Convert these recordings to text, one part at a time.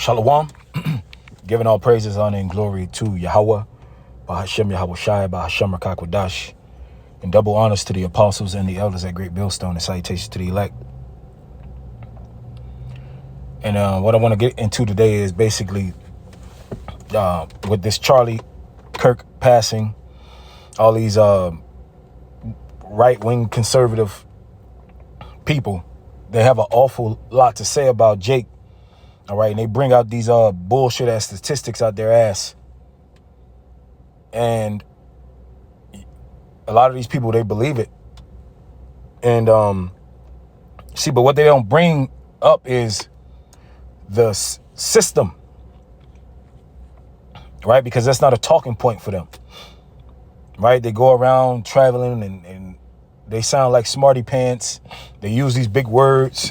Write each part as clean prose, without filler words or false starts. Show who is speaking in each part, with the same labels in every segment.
Speaker 1: Shalom. Giving all praises, honor, and glory to Yahweh, Bahashem Yahweh Shai, Bahashem Rakakwadash, and double honors to the apostles and the elders at Great Millstone, and salutations to the elect. And what I want to get into today is basically with this Charlie Kirk passing, all these right-wing conservative people, they have an awful lot to say about Jake. All right, and they bring out these bullshit ass statistics out their ass. And a lot of these people, they believe it. And but what they don't bring up is the system, right? Because that's not a talking point for them, right? They go around traveling and they sound like smarty pants. They use these big words.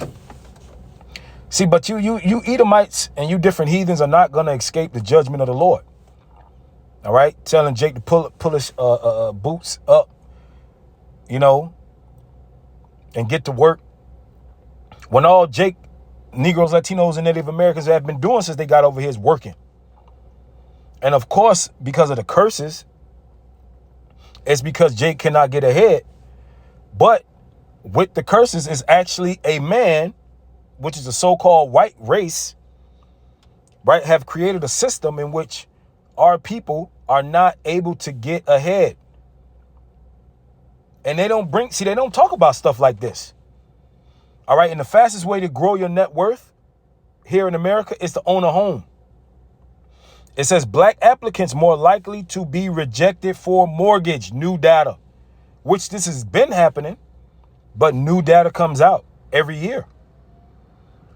Speaker 1: See, but you Edomites and you different heathens are not going to escape the judgment of the Lord. All right? Telling Jake to pull his boots up, and get to work. When all Jake, Negroes, Latinos, and Native Americans have been doing since they got over here is working. And of course, because of the curses, it's because Jake cannot get ahead. But with the curses is actually a man, which is a so-called white race, right, have created a system in which our people are not able to get ahead. And they don't talk about stuff like this. All right, and the fastest way to grow your net worth here in America is to own a home. It says black applicants more likely to be rejected for mortgage, new data, which this has been happening, but new data comes out every year.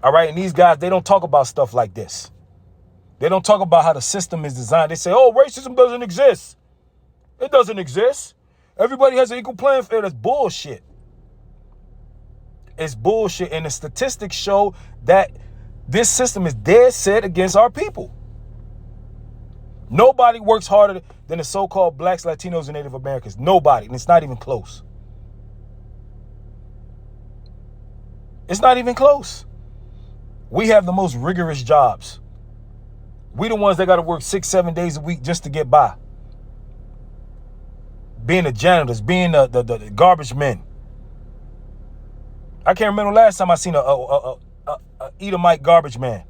Speaker 1: All right, and these guys, they don't talk about stuff like this. They don't talk about how the system is designed. They say, oh, racism doesn't exist. It doesn't exist. Everybody has an equal playing field. That's bullshit. It's bullshit. And the statistics show that this system is dead set against our people. Nobody works harder than the so-called blacks, Latinos, and Native Americans. Nobody. And it's not even close. It's not even close. We have the most rigorous jobs. We the ones that got to work 6-7 days a week just to get by. Being the janitors, being the garbage men. I can't remember the last time I seen a Edomite garbage man.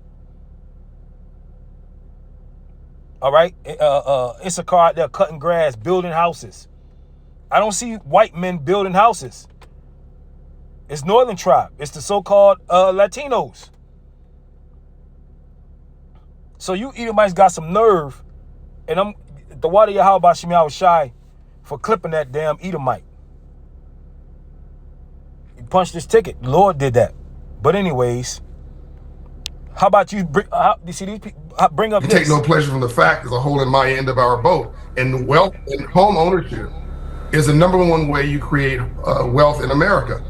Speaker 1: All right, it's a car out there cutting grass, building houses. I don't see white men building houses. It's Northern tribe. It's the so-called Latinos. So you Edomites got some nerve, and I'm the water Yahweh Shem Yahweh Shai for clipping that damn Edomite. He punched his ticket. The Lord did that. But anyways, how about you see these people bring up
Speaker 2: You
Speaker 1: this?
Speaker 2: take no pleasure from the fact there's a hole in my end of our boat. And wealth and home ownership is the number one way you create wealth in America.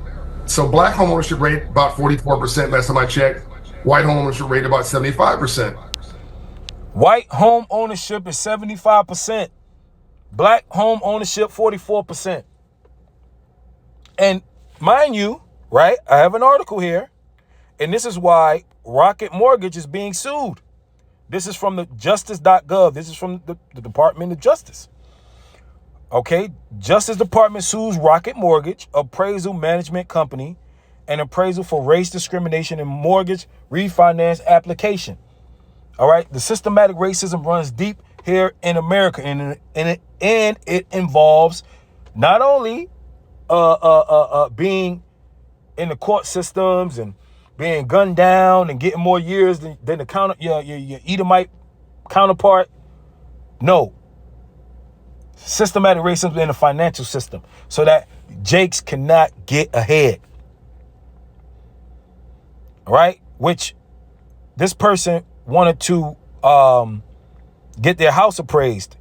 Speaker 2: So black home ownership rate about 44% last time I checked. White home ownership rate about 75%.
Speaker 1: White home ownership is 75%. Black home ownership, 44%. And mind you, right, I have an article here, and this is why Rocket Mortgage is being sued. This is from the justice.gov. This is from the Department of Justice. Okay, Justice Department sues Rocket Mortgage, appraisal management company, and appraisal for race discrimination in mortgage refinance application. All right, the systematic racism runs deep here in America, and it involves not only being in the court systems and being gunned down and getting more years than your Edomite counterpart. No, systematic racism in the financial system, so that Jakes cannot get ahead. All right, which this person wanted to get their house appraised,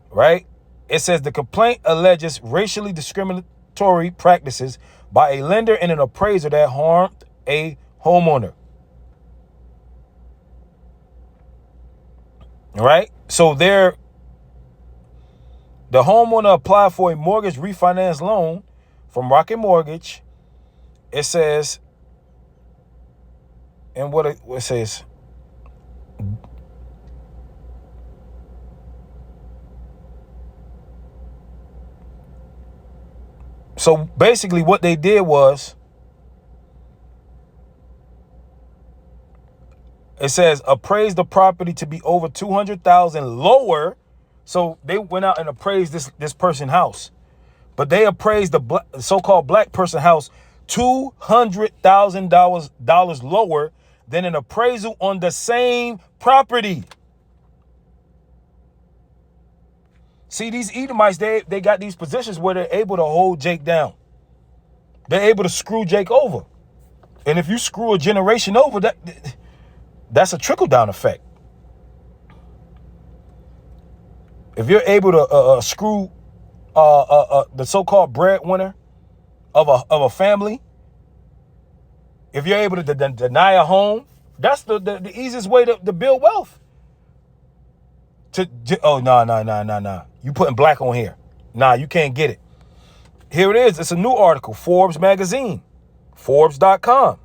Speaker 1: right? It says the complaint alleges racially discriminatory practices by a lender and an appraiser that harmed a homeowner. All right, so the homeowner applied for a mortgage refinance loan from Rocket Mortgage. It says, and what it says, So basically what they did was, it says appraise the property to be over 200,000 lower. So they went out and appraised this person's house, but they appraised the so-called black person house $200,000 lower than an appraisal on the same property. See, these Edomites, they got these positions where they're able to hold Jake down. They're able to screw Jake over. And if you screw a generation over, that's a trickle-down effect. If you're able to screw the so-called breadwinner of a family, if you're able to deny a home, that's the easiest way to build wealth. Oh, no. You putting black on here. Nah, you can't get it. Here it is. It's a new article. Forbes magazine. Forbes.com.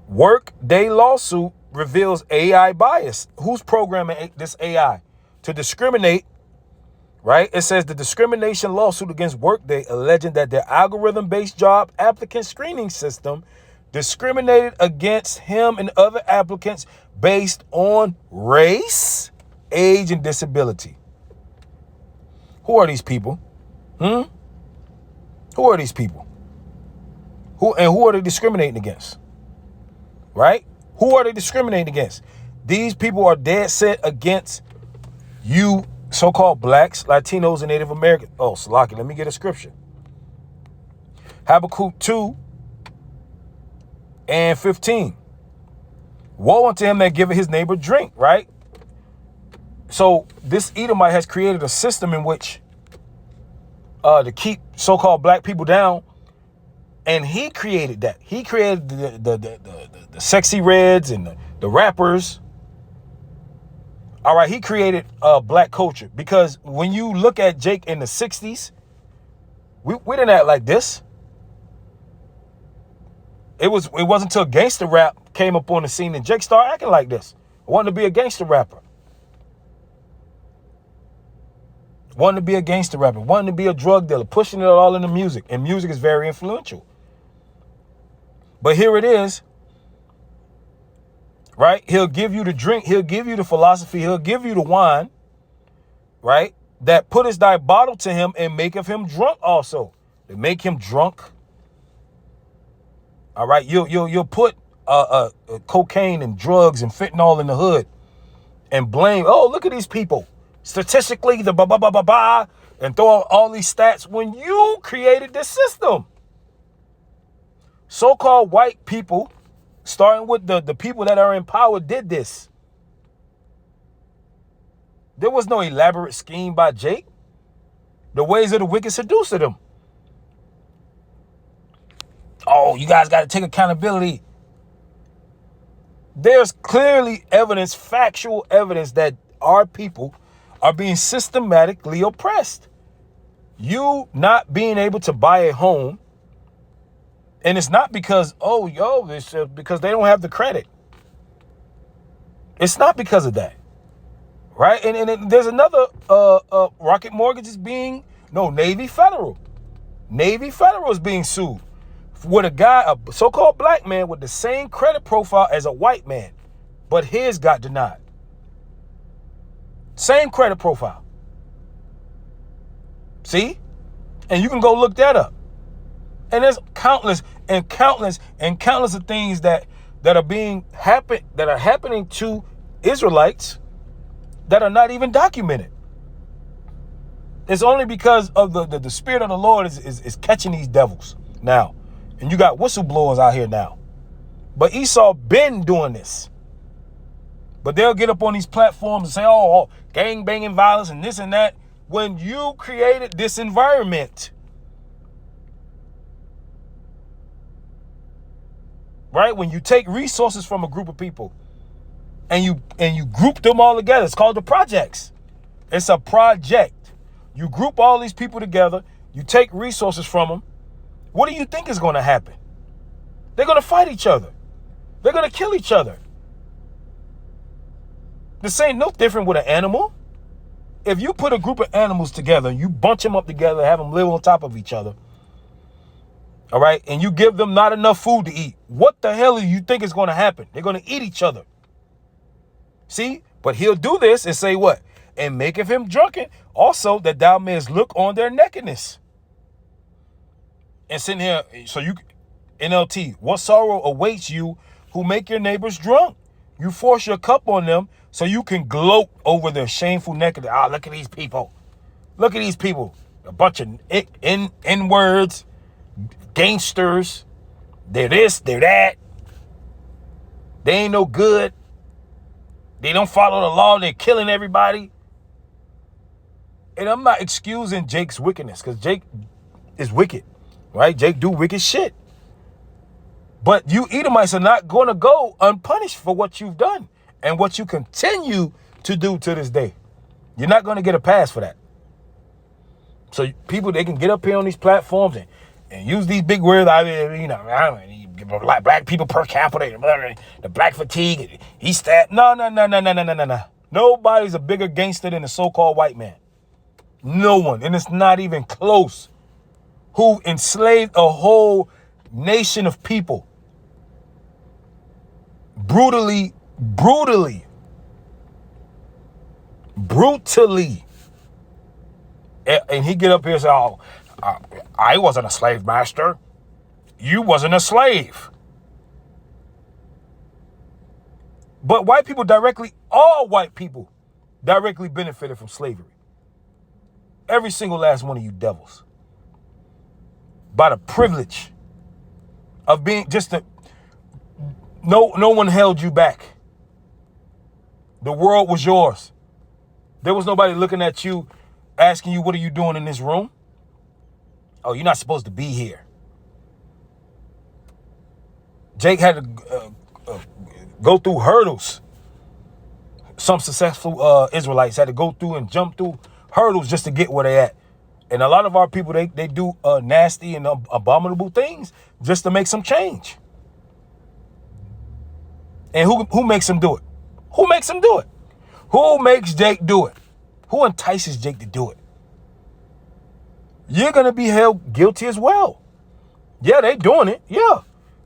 Speaker 1: Workday lawsuit reveals AI bias. Who's programming this AI to discriminate, right? It says the discrimination lawsuit against Workday alleging that their algorithm-based job applicant screening system discriminated against him and other applicants based on race, age, and disability. Who are these people? Who are these people? Who are they discriminating against? Right? Who are they discriminating against? These people are dead set against you so-called blacks, Latinos, and Native Americans. Oh, Salaki, let me get a scripture. Habakkuk 2:15. Woe unto him that giveth his neighbor drink, right? So this Edomite has created a system in which to keep so-called black people down. And he created that. He created the sexy reds and the rappers. All right, he created black culture. Because when you look at Jake in the 60s, we didn't act like this. It wasn't until gangster rap came up on the scene that Jake started acting like this. Wanted to be a gangster rapper. Wanting to be a gangster rapper, wanting to be a drug dealer, pushing it all into music. And music is very influential. But here it is, right? He'll give you the drink. He'll give you the philosophy. He'll give you the wine, right? That put his thy bottle to him and maketh him drunk also. They make him drunk. All right. You'll put cocaine and drugs and fentanyl in the hood and blame, oh, look at these people. Statistically, the and throw out all these stats when you created this system. So-called white people, starting with the people that are in power, did this. There was no elaborate scheme by Jake. The ways of the wicked seduced them. Oh, you guys got to take accountability. There's clearly evidence, factual evidence, that our people are being systematically oppressed. You not being able to buy a home, and it's not because, it's because they don't have the credit. It's not because of that, right? And there's another Rocket Mortgage is being, Navy Federal. Navy Federal is being sued with a so-called black man with the same credit profile as a white man, but his got denied. Same credit profile. See? And you can go look that up. And there's countless of things that are happening to Israelites that are not even documented. It's only because of the spirit of the Lord is catching these devils now. And you got whistleblowers out here now. But Esau been doing this. But they'll get up on these platforms and say, gang banging violence and this and that, when you created this environment. Right? When you take resources from a group of people and you group them all together, it's called the projects. It's a project. You group all these people together, you take resources from them. What do you think is going to happen? They're going to fight each other. They're going to kill each other. This ain't no different with an animal. If you put a group of animals together, you bunch them up together, have them live on top of each other, all right, and you give them not enough food to eat, what the hell do you think is going to happen? They're going to eat each other. See? But he'll do this and say what? And maketh him drunken, also that thou mayest look on their nakedness. And sitting here, so you, NLT, what sorrow awaits you who make your neighbors drunk? You force your cup on them so you can gloat over their shameful nakedness. Ah, look at these people. Look at these people. A bunch of N-words, gangsters. They're this, they're that. They ain't no good. They don't follow the law. They're killing everybody. And I'm not excusing Jake's wickedness, because Jake is wicked, right? Jake do wicked shit. But you Edomites are not going to go unpunished for what you've done and what you continue to do to this day. You're not going to get a pass for that. So people, they can get up here on these platforms and use these big words. I mean, you know, black people per capita, the black fatigue, he's that. No. Nobody's a bigger gangster than the so-called white man. No one. And it's not even close. Who enslaved a whole nation of people. Brutally. And he get up here and say, oh, I wasn't a slave master. You wasn't a slave. But white people all white people directly benefited from slavery. Every single last one of you devils. By the privilege of being no one held you back. The world was yours. There was nobody looking at you, asking you, what are you doing in this room? Oh, you're not supposed to be here. Jake had to go through hurdles. Some successful Israelites had to go through and jump through hurdles just to get where they at. And a lot of our people, they do nasty and abominable things just to make some change. And who makes them do it? Who makes them do it? Who makes Jake do it? Who entices Jake to do it? You're going to be held guilty as well. Yeah, they doing it. Yeah.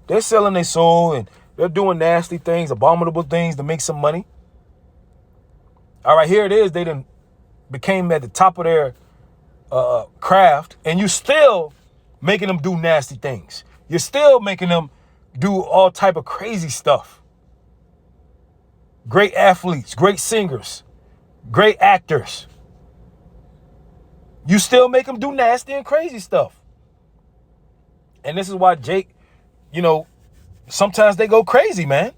Speaker 1: They're selling their soul and they're doing nasty things, abominable things to make some money. All right, here it is. They done became at the top of their craft, and you still making them do nasty things. You're still making them do all type of crazy stuff. Great athletes, great singers, great actors. You still make them do nasty and crazy stuff. And this is why Jake, sometimes they go crazy, man.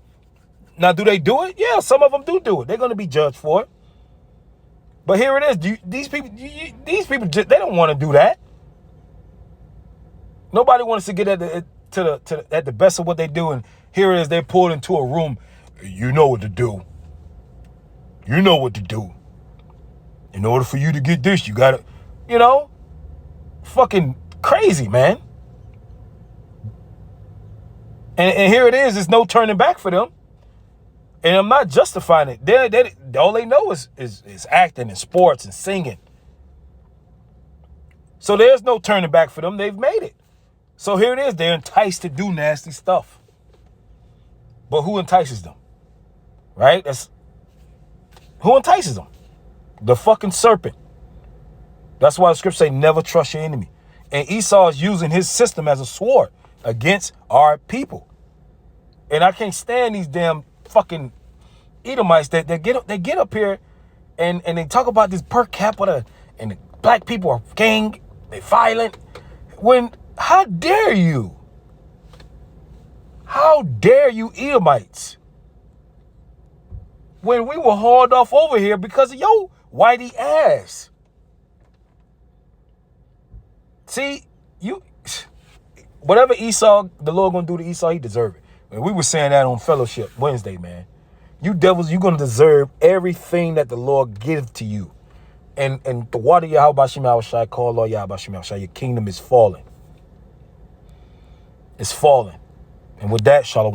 Speaker 1: Now, do they do it? Yeah, some of them do it. They're going to be judged for it. But here it is. These people, they don't want to do that. Nobody wants to get at the best of what they do. And here it is. They're pulled into a room. You know what to do. You know what to do. In order for you to get this, you got to, fucking crazy, man. And here it is. There's no turning back for them. And I'm not justifying it. They all they know is acting and sports and singing. So there's no turning back for them. They've made it. So here it is. They're enticed to do nasty stuff. But who entices them? Right? Who entices them? The fucking serpent. That's why the scripture say never trust your enemy. And Esau is using his system as a sword against our people. And I can't stand these damn fucking Edomites that they get up here and they talk about this per capita and the black people are gang, they violent. How dare you? How dare you Edomites? When we were hauled off over here because of your whitey ass. See, whatever Esau, the Lord gonna do to Esau, he deserve it. And we were saying that on Fellowship Wednesday, man. You devils, you're going to deserve everything that the Lord gives to you. And the water Yahweh Shema Shai, call Lord Yahweh Shema Shai, your kingdom is falling. It's falling. And with that, Shalom.